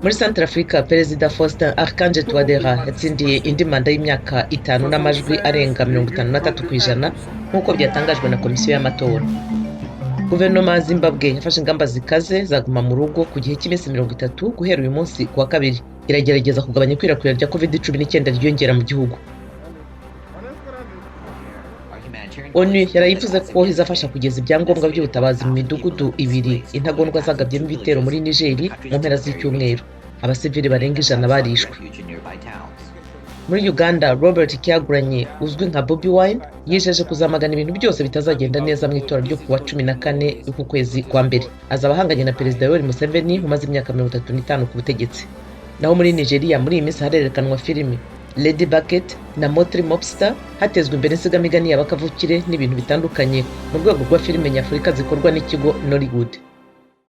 Muri Centrafrica, Perezida Faustin Archange Touadera yatsindiye indi manda y'imyaka 5 n'amajwi arenga 53% nk'uko byatangajwe na komisiyo y'amatora. Guverinoma ya Zimbabwe yafashe ingamba zikaze zaguma mu rugo ku gihe cy'iminsi 30 guhera uyu munsi kuwa kabiri. Iragerageza kugabanya ikwirakwira rya COVID-19 ryiyongera mu gihugu. ONU yarayivuze ko izafasha kugeza ibyangombwa by'ubutabazi mu midugudu ibiri intagondwa zagabyemo ibitero muri Niger mu mpera z'icyumweru. Abasivili barenga 100 barishwe. Muri Uganda, Robert Kyagulanyi uzwi nka Bobi Wine yijeje kuzamagana ibintu byose bitazagenda neza mu itora ryo kuwa 14 y'uku kwezi kwa mbere. Azaba ahanganye na Perezida Yoweri Museveni umaze imyaka 35 ku butegetsi. Naho muri Nigeria muri iyi minsi harerekanwa filimi Lady Bucket na Motri Mobster hatezwe imbere insigamigani y'abakavukire n'ibintu bitandukanye mu rwego rwa filime nyafurika zikorwa n'ikigo Nollywood.